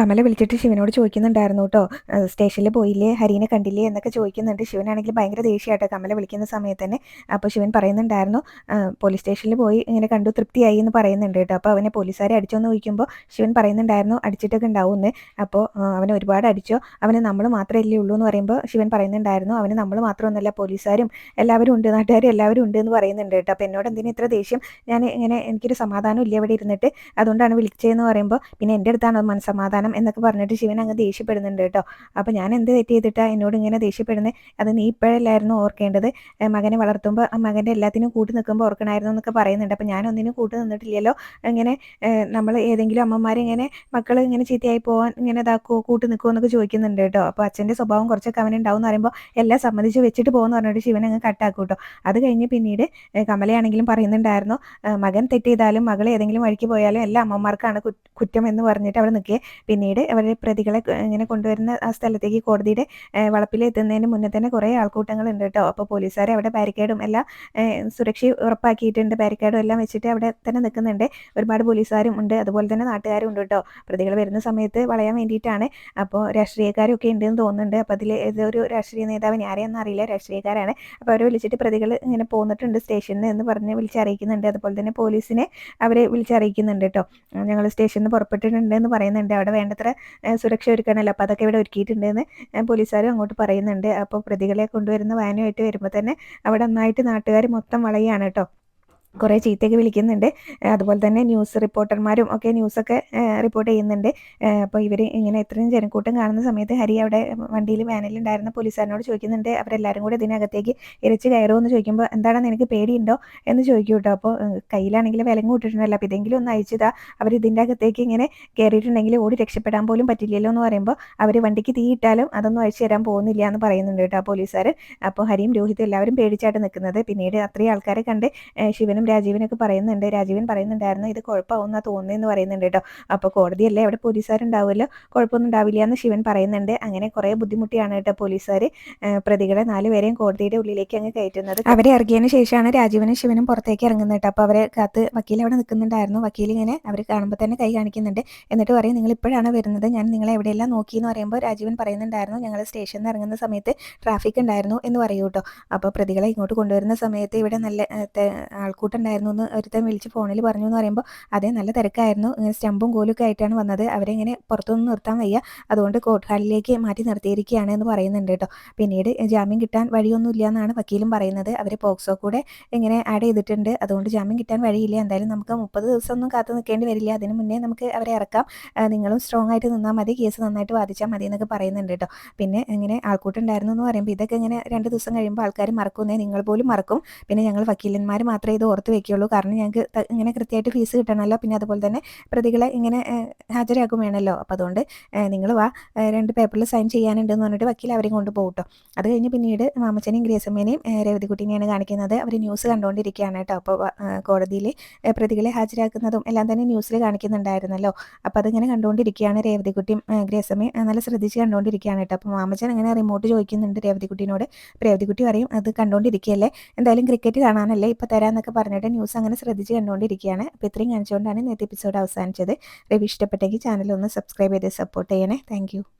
കമല വിളിച്ചിട്ട് ശിവനോട് ചോദിക്കുന്നുണ്ടായിരുന്നു കേട്ടോ. സ്റ്റേഷനിൽ പോയില്ലേ, ഹരീനെ കണ്ടില്ലേ എന്നൊക്കെ ചോദിക്കുന്നുണ്ട്. ശിവനാണെങ്കിൽ ഭയങ്കര ദേഷ്യമായിട്ടോ കമല വിളിക്കുന്ന സമയത്ത് തന്നെ. അപ്പോൾ ശിവൻ പറയുന്നുണ്ടായിരുന്നു പോലീസ് സ്റ്റേഷനിൽ പോയി ഇങ്ങനെ കണ്ടു, തൃപ്തിയായി എന്ന് പറയുന്നുണ്ട് കേട്ടോ. അപ്പോൾ അവനെ പോലീസുകാരെ അടിച്ചോന്ന് ചോദിക്കുമ്പോൾ ശിവൻ പറയുന്നുണ്ടായിരുന്നു അടിച്ചിട്ടൊക്കെ ഉണ്ടാവുമെന്ന്. അപ്പോൾ അവനെ ഒരുപാട് അടിച്ചോ, അവന് നമ്മൾ മാത്രമല്ലേ ഉള്ളൂ എന്ന് പറയുമ്പോൾ ശിവൻ പറയുന്നുണ്ടായിരുന്നു അവന് നമ്മൾ മാത്രമൊന്നുമല്ല, പോലീസുകാരും എല്ലാവരും ഉണ്ട്, നാട്ടുകാരും എല്ലാവരും ഉണ്ട് എന്ന് പറയുന്നുണ്ട് കേട്ടോ. അപ്പോൾ എന്നോട് എന്തിനാ ഇത്ര ദേഷ്യം, ഞാൻ ഇങ്ങനെ എനിക്കൊരു സമാധാനം ഇല്ല ഇവിടെ ഇരുന്നിട്ട്, അതുകൊണ്ടാണ് വിളിച്ചതെന്ന് പറയുമ്പോൾ പിന്നെ എൻ്റെ അടുത്താണ് മനസ്സമാധാനം എന്നൊക്കെ പറഞ്ഞിട്ട് ശിവൻ അങ്ങ് ദേഷ്യപ്പെടുന്നുണ്ട് കേട്ടോ. അപ്പോൾ ഞാൻ എന്ത് തെറ്റ് ചെയ്തിട്ടാ എന്നോട് ഇങ്ങനെ ദേഷ്യപ്പെടുന്നത്, അത് നീ ഇപ്പോഴല്ലായിരുന്നു ഓർക്കേണ്ടത്, മകനെ വളർത്തുമ്പോൾ മകൻ്റെ എല്ലാത്തിനും കൂട്ടി നിൽക്കുമ്പോൾ ഓർക്കണമായിരുന്നു എന്നൊക്കെ പറയുന്നുണ്ട്. അപ്പോൾ ഞാനൊന്നിനും കൂട്ടി നിന്നിട്ടില്ലല്ലോ, ഇങ്ങനെ നമ്മൾ ഏതെങ്കിലും അമ്മമാരിങ്ങനെ മക്കൾ ഇങ്ങനെ ചീത്തയായി പോകാൻ ഇങ്ങനെ ഇതാക്കുമോ, കൂട്ടി നിൽക്കുമോ എന്നൊക്കെ ചോദിക്കുന്നുണ്ട് കേട്ടോ. അപ്പോൾ അച്ഛൻ്റെ സ്വഭാവം കുറച്ചൊക്കെ അവനുണ്ടാവും എന്ന് പറയുമ്പോൾ എല്ലാം സമ്മതിച്ച് വെച്ചിട്ട് പോകുമെന്ന് പറഞ്ഞിട്ട് ശിവൻ അങ്ങ് കട്ടാക്കും കേട്ടോ. അത് കഴിഞ്ഞ് പിന്നീട് കമലയാണെങ്കിലും പറയുന്നുണ്ടായിരുന്നു മകൻ തെറ്റ് ചെയ്താലും മകൾ ഏതെങ്കിലും വഴിക്ക് പോയാലും എല്ലാ അമ്മമാർക്കാണ് കുറ്റം എന്ന് പറഞ്ഞിട്ട് അവിടെ നിൽക്കുക. പിന്നീട് അവരുടെ പ്രതികളെ ഇങ്ങനെ കൊണ്ടുവരുന്ന ആ സ്ഥലത്തേക്ക് കോടതിയുടെ വളപ്പിലെത്തുന്നതിന് മുന്നേ തന്നെ കുറേ ആൾക്കൂട്ടങ്ങളുണ്ട് കേട്ടോ. അപ്പോൾ പോലീസുകാരെ അവിടെ ബാരിക്കേഡും എല്ലാം സുരക്ഷ ഉറപ്പാക്കിയിട്ടുണ്ട്, ബാരിക്കേഡും എല്ലാം വെച്ചിട്ട് അവിടെ തന്നെ നിൽക്കുന്നുണ്ട്. ഒരുപാട് പോലീസുകാരും ഉണ്ട്, അതുപോലെ തന്നെ നാട്ടുകാരും ഉണ്ട് കേട്ടോ. പ്രതികൾ വരുന്ന സമയത്ത് വളയാൻ വേണ്ടിയിട്ടാണ്. അപ്പോൾ രാഷ്ട്രീയക്കാരൊക്കെ ഉണ്ടെന്ന് തോന്നുന്നുണ്ട്. അപ്പോൾ അതിൽ ഏതൊരു രാഷ്ട്രീയ നേതാവിന് ആരെയൊന്നും അറിയില്ല, രാഷ്ട്രീയക്കാരാണ്. അപ്പോൾ അവരെ വിളിച്ചിട്ട് പ്രതികൾ ഇങ്ങനെ പോന്നിട്ടുണ്ട് സ്റ്റേഷനിൽ എന്ന് പറഞ്ഞ് വിളിച്ചറിയിക്കുന്നുണ്ട്. അതുപോലെ തന്നെ പോലീസിനെ അവരെ വിളിച്ചറിയിക്കുന്നുണ്ട് കേട്ടോ. ഞങ്ങൾ സ്റ്റേഷനിൽ നിന്ന് പുറപ്പെട്ടിട്ടുണ്ട് എന്ന് പറയുന്നുണ്ട്. അവിടെ വേണ്ടത്ര സുരക്ഷ ഒരുക്കണമല്ലോ, അപ്പോൾ അതൊക്കെ ഇവിടെ ഒരുക്കിയിട്ടുണ്ടെന്ന് പോലീസുകാരും അങ്ങോട്ട് പറയുന്നുണ്ട്. അപ്പോൾ പ്രതികളെ കൊണ്ടുവരുന്ന വാനുമായിട്ട് വരുമ്പോൾ തന്നെ അവിടെ നന്നായിട്ട് നാട്ടുകാർ മൊത്തം വളയാണ് കേട്ടോ. കുറേ ചീത്തയൊക്കെ വിളിക്കുന്നുണ്ട്. അതുപോലെ തന്നെ ന്യൂസ് റിപ്പോർട്ടർമാരും ഒക്കെ ന്യൂസൊക്കെ റിപ്പോർട്ട് ചെയ്യുന്നുണ്ട്. അപ്പോൾ ഇവർ ഇങ്ങനെ ഇത്രയും ജനക്കൂട്ടം കാണുന്ന സമയത്ത് ഹരി അവിടെ വണ്ടിയിൽ വാനിലുണ്ടായിരുന്ന പോലീസുകാരനോട് ചോദിക്കുന്നുണ്ട് അവരെല്ലാവരും കൂടെ ഇതിനകത്തേക്ക് ഇരച്ച് കയറുമെന്ന് ചോദിക്കുമ്പോൾ എന്താണെന്ന് എനിക്ക് പേടിയുണ്ടോ എന്ന് ചോദിക്കും കേട്ടോ. അപ്പോൾ കയ്യിലാണെങ്കിൽ വിലങ്ങ് കൂട്ടിട്ടുണ്ടല്ലോ, അപ്പോൾ ഇതെങ്കിലും ഒന്ന് അയച്ചതാ, അവർ ഇതിൻ്റെ അകത്തേക്ക് ഇങ്ങനെ കയറിയിട്ടുണ്ടെങ്കിൽ ഓടി രക്ഷപ്പെടാൻ പോലും പറ്റില്ലല്ലോ എന്ന് പറയുമ്പോൾ അവർ വണ്ടിക്ക് തീയിട്ടാലും അതൊന്നും അയച്ചു തരാൻ പോകുന്നില്ല എന്ന് പറയുന്നുണ്ട് കേട്ടോ പോലീസുകാർ. അപ്പോൾ ഹരിയും രോഹിതും എല്ലാവരും പേടിച്ചായിട്ട് നിൽക്കുന്നത്. പിന്നീട് അത്രയും ആൾക്കാരെ കണ്ട് ശിവനും രാജീവനൊക്കെ പറയുന്നുണ്ട്. രാജീവൻ പറയുന്നുണ്ടായിരുന്നു ഇത് കുഴപ്പമാവുന്ന തോന്നുന്നതെന്ന് പറയുന്നുണ്ട് കേട്ടോ. അപ്പോൾ കോടതിയല്ലേ, അവിടെ പോലീസുകാരുണ്ടാവുമല്ലോ, കുഴപ്പമൊന്നും ഉണ്ടാവില്ല എന്ന് ശിവൻ പറയുന്നുണ്ട്. അങ്ങനെ കുറേ ബുദ്ധിമുട്ടിയാണ് കേട്ടോ പോലീസുകാർ പ്രതികളെ 4 പേരെയും കോടതിയുടെ ഉള്ളിലേക്ക് അങ്ങ് കയറ്റുന്നത്. അവരെ ഇറങ്ങിയതിന് ശേഷമാണ് രാജീവനും ശിവനും പുറത്തേക്ക് ഇറങ്ങുന്നത് കേട്ടോ. അപ്പോൾ അവരെ കാത്ത് വക്കീൽ അവിടെ നിൽക്കുന്നുണ്ടായിരുന്നു. വക്കീൽ ഇങ്ങനെ അവർ കാണുമ്പോൾ തന്നെ കൈ കാണിക്കുന്നുണ്ട്. എന്നിട്ട് പറയും നിങ്ങൾ ഇപ്പോഴാണ് വരുന്നത്, ഞാൻ നിങ്ങളെ എവിടെയെല്ലാം നോക്കി എന്ന് പറയുമ്പോൾ രാജീവൻ പറയുന്നുണ്ടായിരുന്നു ഞങ്ങൾ സ്റ്റേഷനിൽ നിന്ന് ഇറങ്ങുന്ന സമയത്ത് ട്രാഫിക് ഉണ്ടായിരുന്നു എന്ന് പറയൂ കേട്ടോ. അപ്പോൾ പ്രതികളെ ഇങ്ങോട്ട് കൊണ്ടുവരുന്ന സമയത്ത് ഇവിടെ നല്ല ആൾക്കൂട്ടുണ്ടായിരുന്നു എന്ന് ഒരുത്തൻ വിളിച്ച് ഫോണിൽ പറഞ്ഞു എന്ന് പറയുമ്പോൾ അതേ നല്ല തിരക്കായിരുന്നു, ഇങ്ങനെ സ്റ്റമ്പും കോലൊക്കെ ആയിട്ടാണ് വന്നത്, അവരെ ഇങ്ങനെ പുറത്തൊന്നും നിർത്താൻ വയ്യ, അതുകൊണ്ട് കോർട്ട് ഹാളിലേക്ക് മാറ്റി നിർത്തിയിരിക്കുകയാണ് എന്ന് പറയുന്നുണ്ട് കേട്ടോ. പിന്നീട് ജാമ്യം കിട്ടാൻ വഴിയൊന്നുമില്ല എന്നാണ് വക്കീലും പറയുന്നത്. അവർ പോക്സോ കൂടെ ഇങ്ങനെ ആഡ് ചെയ്തിട്ടുണ്ട്, അതുകൊണ്ട് ജാമ്യം കിട്ടാൻ വഴിയില്ല. എന്തായാലും നമുക്ക് 30 ദിവസം ഒന്നും കാത്തു നിൽക്കേണ്ടി വരില്ല, അതിന് മുന്നേ നമുക്ക് അവരെ ഇറക്കാം, നിങ്ങളും സ്ട്രോങ് ആയിട്ട് നിന്നാൽ മതി, കേസ് നന്നായിട്ട് വാദിച്ചാൽ മതി എന്നൊക്കെ പറയുന്നുണ്ട് കേട്ടോ. പിന്നെ ഇങ്ങനെ ആൾക്കൂട്ടുണ്ടായിരുന്നു എന്ന് പറയുമ്പോൾ ഇതൊക്കെ ഇങ്ങനെ 2 ദിവസം കഴിയുമ്പോൾ ആൾക്കാർ മറക്കുന്നേ, നിങ്ങൾ പോലും മറക്കും. പിന്നെ ഞങ്ങൾ വക്കീലന്മാർ മാത്രമേ ഇത് ഓർത്ത് വെക്കുകയുള്ളൂ, കാരണം ഞങ്ങൾക്ക് ഇങ്ങനെ കൃത്യമായിട്ട് ഫീസ് കിട്ടണമല്ലോ, പിന്നെ അതുപോലെ തന്നെ പ്രതികളെ ഇങ്ങനെ ഹാജരാക്കും വേണമല്ലോ, അപ്പോൾ അതുകൊണ്ട് നിങ്ങൾ വാ 2 പേപ്പറിൽ സൈൻ ചെയ്യാനുണ്ടെന്ന് പറഞ്ഞിട്ട് വക്കീൽ അവരെയും കൊണ്ട് പോകും കേട്ടോ. അത് കഴിഞ്ഞ് പിന്നീട് മാമച്ചനെയും ഗ്രേസമ്മേനെയും രേവതിക്കുട്ടീനെയാണ് കാണിക്കുന്നത്. അവർ ന്യൂസ് കണ്ടുകൊണ്ടിരിക്കുകയാണ് കേട്ടോ. അപ്പോൾ കോടതിയിൽ പ്രതികളെ ഹാജരാക്കുന്നതും എല്ലാം തന്നെ ന്യൂസിൽ കാണിക്കുന്നുണ്ടായിരുന്നല്ലോ. അപ്പോൾ അതിങ്ങനെ കണ്ടുകൊണ്ടിരിക്കുകയാണ് രേവതിക്കുട്ടിയും ഗ്രേസമ്മയും നല്ല ശ്രദ്ധിച്ച് കണ്ടുകൊണ്ടിരിക്കുകയാണ് കേട്ടോ. അപ്പോൾ മാമച്ചൻ അങ്ങനെ റിമോട്ട് ചോദിക്കുന്നുണ്ട് രേവതിക്കുട്ടീനോട്. രേവതിക്കുട്ടി പറയും അത് കണ്ടുകൊണ്ടിരിക്കുകയല്ലേ, എന്തായാലും ക്രിക്കറ്റ് കാണാനല്ലേ ഇപ്പോൾ തരാമെന്നൊക്കെ പറഞ്ഞിട്ട് ന്യൂസ് അങ്ങനെ ശ്രദ്ധിച്ച് കണ്ടുകൊണ്ടിരിക്കുകയാണ്. അപ്പോൾ ഇത്രയും കാണിച്ചുകൊണ്ടാണ് ഇന്നത്തെ എപ്പിസോഡ് അവസാനിച്ചത്. റിവ്യൂ ഇഷ്ടപ്പെട്ടെങ്കിൽ ചാനൽ ഒന്ന് സബ്സ്ക്രൈബ് ചെയ്ത് സപ്പോർട്ട് ചെയ്യണേ. താങ്ക്